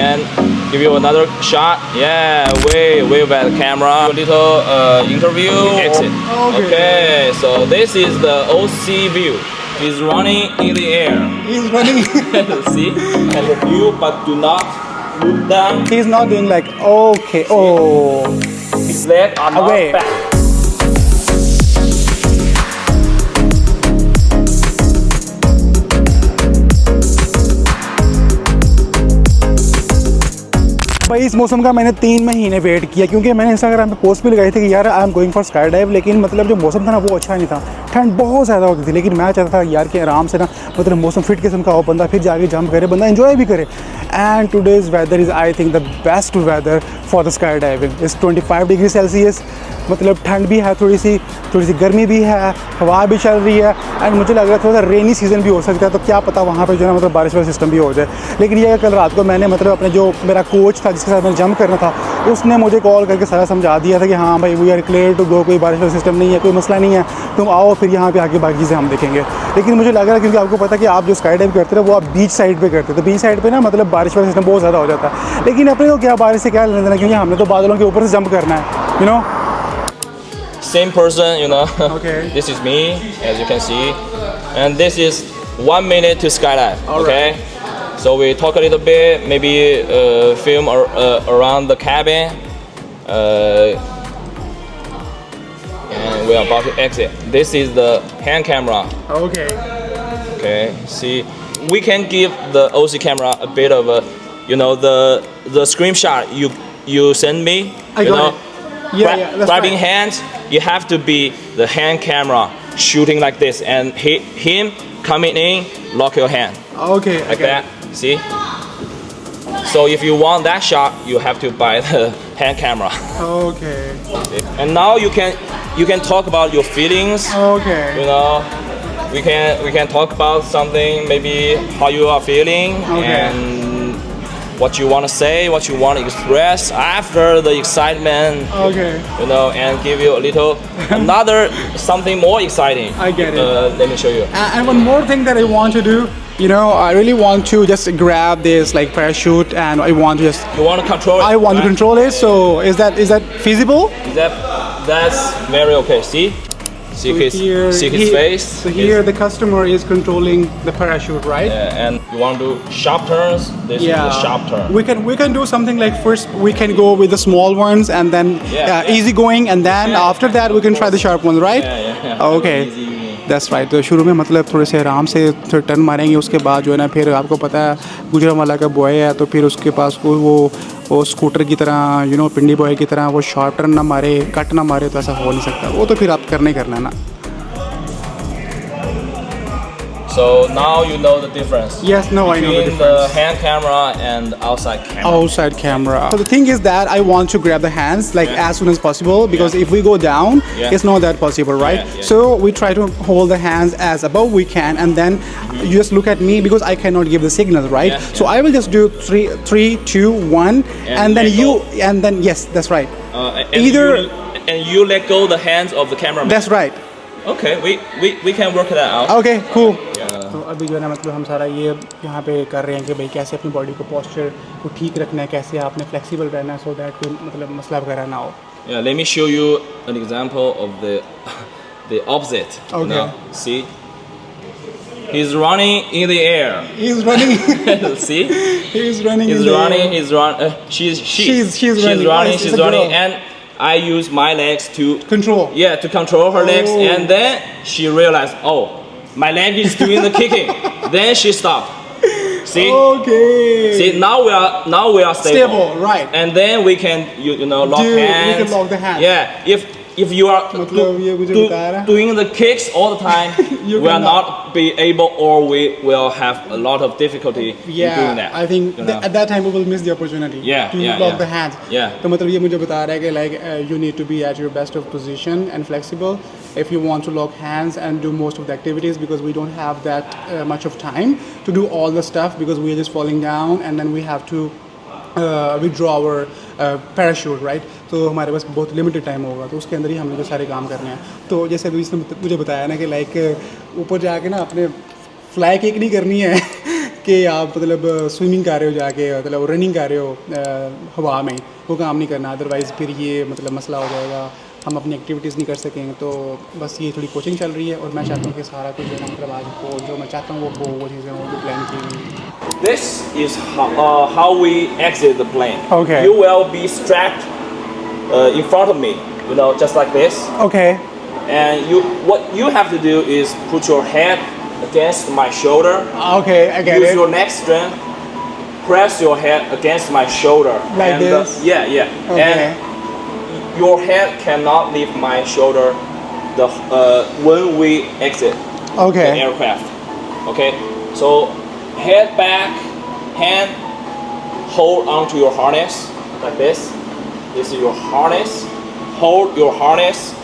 and give you another shot. Yeah, wave at the camera. A little interview. Exit. Okay, so this is the OC view. He's running in the air. He's running. See, and the view, but do not look down. He's not doing like okay. Oh, His legs are not away. back. भाई इस मौसम का मैंने 3 महीने wait किया क्योंकि मैंने Instagram पे पोस्ट भी लगाई थी कि यार I am going for sky dive, लेकिन मतलब जो मौसम था ना वो अच्छा नहीं था, ठंड बहुत ज़्यादा होती थी। लेकिन मैं चाहता था यार कि आराम से ना मतलब मौसम फिट किस्म का हो, बंदा फिर जाके जंप करे, बंदा एंजॉय भी करे। And today's weather is I think the best weather for the sky diving. Is 25 degree Celsius, मतलब ठंड भी है, थोड़ी सी गर्मी भी है, हवा भी चल रही है। एंड मुझे लग रहा है थोड़ा सा रेनी सीज़न भी हो सकता है, तो क्या पता वहाँ पे जो है मतलब बारिश वाला सिस्टम भी हो जाए। लेकिन ये कल रात को मैंने मतलब अपने जो मेरा कोच था जिसके साथ मैंने जंप करना था, उसने मुझे कॉल करके सारा समझा दिया था कि हाँ भाई we are clear to go, कोई बारिश वाला सिस्टम नहीं है, कोई मसला नहीं है, तुम आओ फिर यहाँ पे आके बाकी चीज़ें हम देखेंगे। लेकिन मुझे लग रहा है क्योंकि आपको पता है कि आप जो स्काई डाइव करते हो वो आप बीच साइड पे करते हो, तो बीच साइड पे ना मतलब बारिश वाला सिस्टम बहुत ज़्यादा हो जाता है। लेकिन अपने को क्या बारिश से क्या लेना देना, क्योंकि हमने तो बादलों के ऊपर से जंप करना है, you know. Same person, you know. Okay. This is me, as you can see, and this is 1 minute to skydive. Okay. So we talk a little bit, maybe film around the cabin, and we are about to exit. This is the hand camera. Okay. Okay. See, we can give the OC camera a bit of a, you know, the screenshot you send me. I got it. Yeah, that's grabbing right. hands, you have to be the hand camera shooting like this, and him coming in, lock your hand Okay. like that. See? So if you want that shot, you have to buy the hand camera. Okay. And now you can talk about your feelings. Okay. You know, we can talk about something, maybe how you are feeling, Okay. and what you want to say, what you want to express after the excitement. Okay. You know, and give you a little another something more exciting. I get it. Let me show you. And one more thing that I want to do, you know, I really want to just grab this like parachute, and I want to just You want to control it. I want to right? control it. So is that feasible? That's very okay. See So his face. So here the customer is controlling the parachute, right? Yeah, and you want to do sharp turns. This is the sharp turn. We can do something like first we can go with the small ones and then easy going, and then after that we can try the sharp ones, right? Yeah. Okay. Easy. That's right. तो शुरू में मतलब थोड़े से आराम से turn मारेंगे, उसके बाद जो है ना फिर आपको पता है गुजरांवाला का बॉय है, तो फिर उसके पास वो स्कूटर की तरह, यू नो, पिंडी बॉय की तरह वो शॉर्ट टर्न ना मारे, कट ना मारे, तो ऐसा हो नहीं सकता। वो तो फिर आप करना ही करना है ना। So now you know the difference. Yes, now I know the between difference. the hand camera and outside camera. Outside camera. So the thing is that I want to grab the hands like as soon as possible, because if we go down, it's not that possible, right? Yeah. So we try to hold the hands as above we can, and then you just look at me because I cannot give the signal, right? Yeah. So I will just do 3, 2, 1, and then let you, go. and then yes, that's right. And you let go the hands of the cameraman. That's right. Okay, we can work that out. Okay, cool. Yeah. तो अभी जो है ना मतलब हम सारा ये यहाँ पे कर रहे हैं कि भाई कैसे अपनी बॉडी को पोस्चर को ठीक रखना है, कैसे आपने फ्लेक्सिबल रहना है, सो दैट कोई मतलब मसला वगैरह ना हो। Yeah, let me show you an example of the opposite. Okay. Now, see, he's running in the air. He's running. See, He's running. he's running. He's run. She's running. She's running, and I use my legs to Control. Yeah, to control her legs, Oh. and then she realized, oh, my leg is doing the kicking. Then she stopped. See? Okay. See, now we are stable. Right. And then we can you know lock hands. We can lock the hands. Yeah. If you are मतलब ये मुझे बता रहा है। doing the kicks all the time, You we are cannot. not be able, or we will have a lot of difficulty in doing that. I think you know? at that time we will miss the opportunity to lock the hands. Yeah. तो मतलब ये मुझे बता रहा है कि like you need to be at your best of position and flexible if you want to lock hands and do most of the activities, because we don't have that much of time to do all the stuff, because we are just falling down and then we have to withdraw our parachute, right? तो हमारे पास बहुत limited time होगा, तो उसके अंदर ही हमने जो सारे काम करने हैं। तो जैसे अभी इसने मुझे बताया ना कि लाइक ऊपर जाके ना अपने फ्लाई किक नहीं करनी है कि आप मतलब स्विमिंग कर रहे हो जाके मतलब रनिंग कर रहे हो हवा में, वो काम नहीं करना, अदरवाइज़ फिर ये मतलब मसला हो जाएगा, हम अपनी एक्टिविटीज़ नहीं कर सकेंगे। तो बस ये थोड़ी कोचिंग चल रही है और मैं चाहता हूँ कि सारा कुछ जो है ना मतलब आज हो, जो मैं चाहता हूँ वो चीज़ें वो भी प्लान की हुई। This is how we exit the plane. Okay. You will be strapped in front of me, you know, just like this. Okay. And what you have to do is put your head against my shoulder. Okay, I get Use it. your neck strength. Press your head against my shoulder. Like and, this? Yeah. Okay. And your head cannot leave my shoulder when we exit Okay. the aircraft. Okay? So head back, hand hold onto your harness like this. This is your harness. Hold your harness.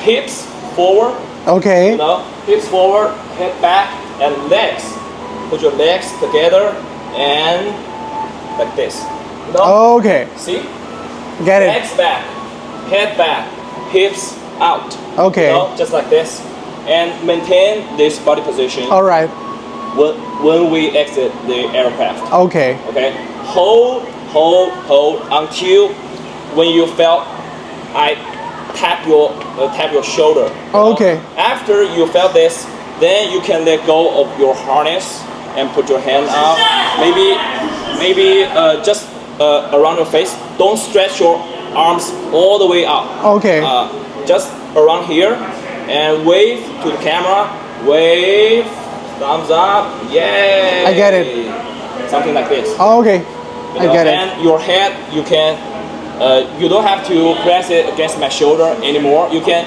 Hips forward. Okay. You know, hips forward, head back, and legs. Put your legs together and like this. You know? Okay. See? Get it. Legs back, head back, hips out. Okay. You know, just like this. And maintain this body position All right. when we exit the aircraft. Okay. Okay? Hold until when you felt I tap your shoulder. You know? Okay. After you felt this, then you can let go of your harness and put your hand out. Maybe just around your face. Don't stretch your arms all the way out. Okay. Just around here and wave to the camera. Wave, thumbs up. Yay! I get it. Something like this. Okay. You I know, get it. and your head, you can. You don't have to press it against my shoulder anymore. You can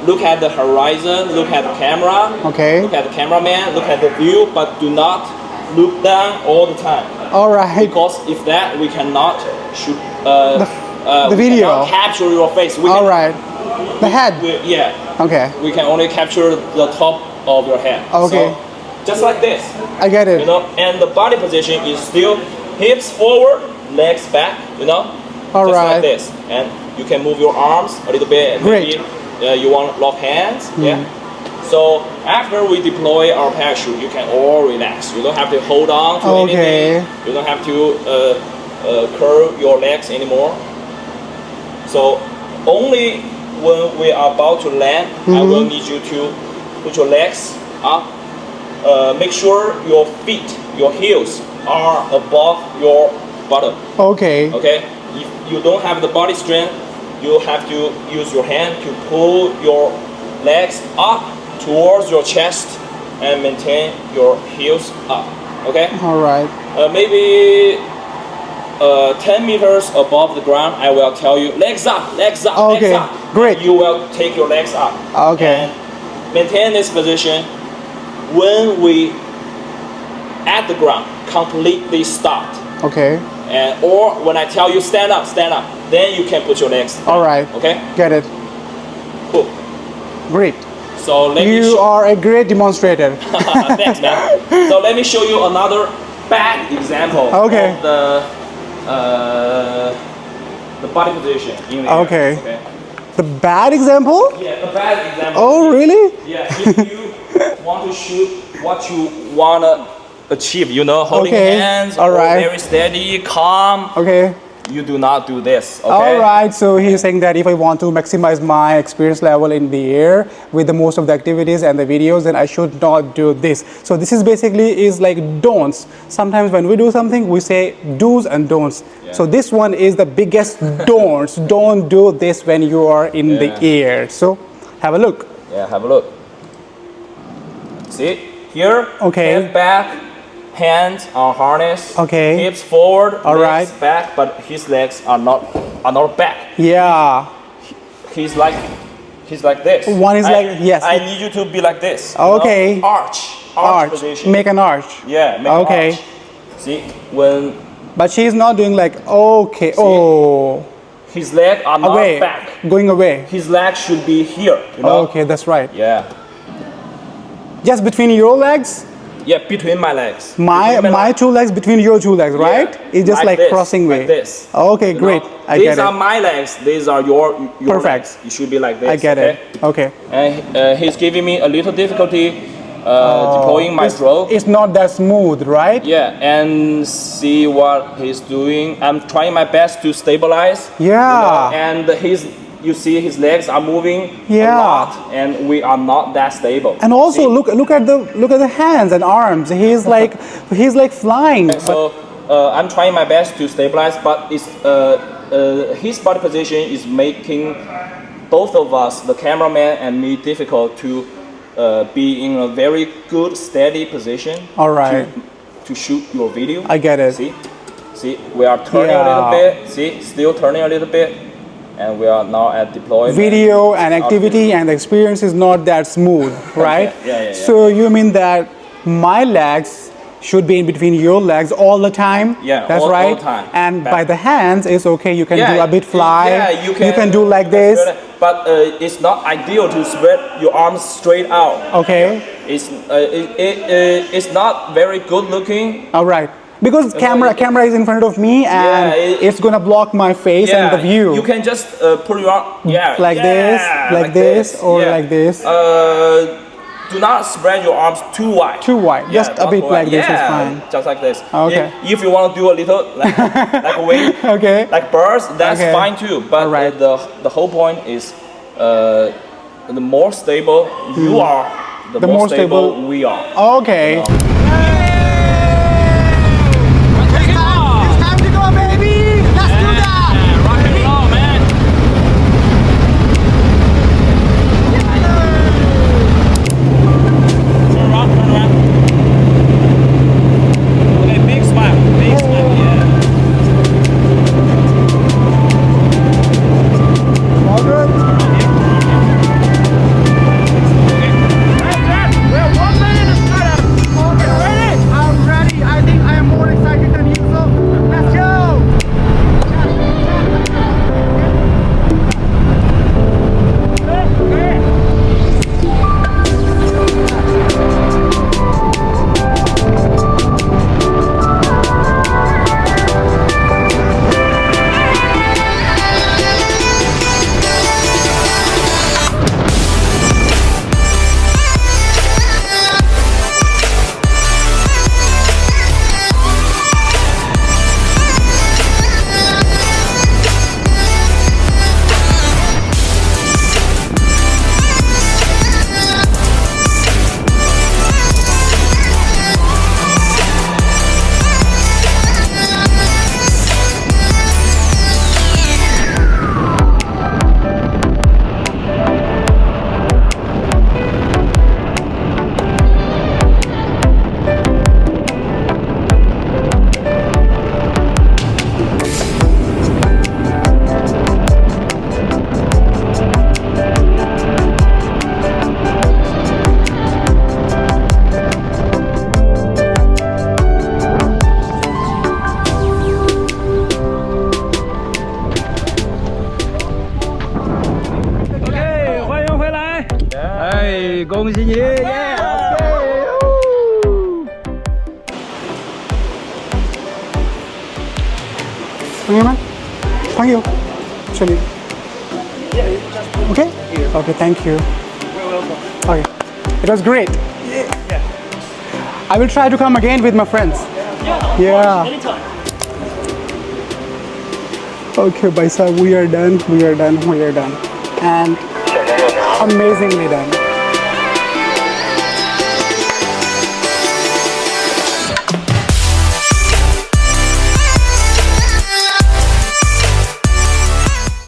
look at the horizon, look at the camera, Okay. look at the cameraman, look at the view, but do not look down all the time. All right. Because if that, we cannot shoot the we video. cannot capture your face. We All can, right. The head. Yeah, Okay. we can only capture the top of your head. Okay. So, just like this, I get you it. know, and the body position is still hips forward, legs back, you know. All just right. like this, and you can move your arms a little bit. And Great. maybe you want to lock hands, yeah. So after we deploy our parachute, you can all relax. You don't have to hold on to Okay. anything. You don't have to curl your legs anymore. So only when we are about to land, I will need you to put your legs up. Make sure your feet, your heels are above your bottom. Okay. Okay? If you don't have the body strength, you have to use your hand to pull your legs up towards your chest and maintain your heels up. Okay? All right. Maybe 10 meters above the ground, I will tell you legs up, legs up, Okay, legs up. great. You will take your legs up. Okay. And maintain this position when we at the ground completely stopped. Okay. And or when I tell you stand up, then you can put your legs down. All right. Okay? Get it. Cool. Great. So let me You show are a great demonstrator. Thanks, man. So let me show you another bad example Okay. of the body position in the air. Okay. The bad example? Yeah, the bad example. Oh, really? Yeah, if you want to shoot what you wanna achieve, you know, holding Okay, hands, all or right. very steady, calm. Okay. You do not do this. Okay. All right. So he's saying that if I want to maximize my experience level in the air with the most of the activities and the videos, then I should not do this. So this is basically is like don'ts. Sometimes when we do something, we say do's and don'ts. Yeah. So this one is the biggest don'ts. Don't do this when you are in the air. So have a look. Yeah, have a look. See here. Okay. Head back. Hands on harness. Okay. Hips forward. All legs right. back, but his legs are not back. Yeah. He's like this. One is like yes. I need you to be like this. you Okay. know? Arch position. Make an arch. Yeah. Make Okay. an arch. See when But she's not doing like okay. Oh. his legs are not Away. back. Going away. His legs should be here. You know. Okay, that's right. Yeah. Just between your legs. Yeah, between my legs. My Between my two legs between your two legs, right? Yeah, It's just like this, crossing way. Like this. Okay, You great. know, I these get are it. my legs. These are your Perfect. legs. You should be like this. I get okay? it. Okay. And he's giving me a little difficulty deploying my drone. It's not that smooth, right? Yeah, and see what he's doing. I'm trying my best to stabilize. Yeah. And you see his legs are moving Yeah. a lot, and we are not that stable. And also See? look at the hands and arms. He's like flying. So I'm trying my best to stabilize, but his body position is making both of us, the cameraman and me, difficult to be in a very good steady position. All right. To shoot your video. I get it. See, we are turning a little bit. See, still turning a little bit, and we are now at deployment. Video and activity and the experience is not that smooth, right? Yeah. So you mean that my legs should be in between your legs all the time? Yeah, that's all right. the time. And by the hands, it's okay. You can do a bit fly. Yeah, you can do like this. But it's not ideal to spread your arms straight out. Okay. It's not very good looking. All right. Because camera is in front of me and it's gonna block my face and the view. You can just put your arm like this, or like this. Do not spread your arms too wide. Too wide. Just a bit like this is fine. Just like this. Okay. If you want to do a little like a wing, okay, like birds, that's fine too. But the whole point is the more stable you are, the more stable we are. Okay. You know? Thank you. Actually. Okay? Okay, thank you. You're welcome. Okay. It was great. Yeah. I will try to come again with my friends. Yeah. Anytime. Okay, Baisa, we are done. And amazingly done.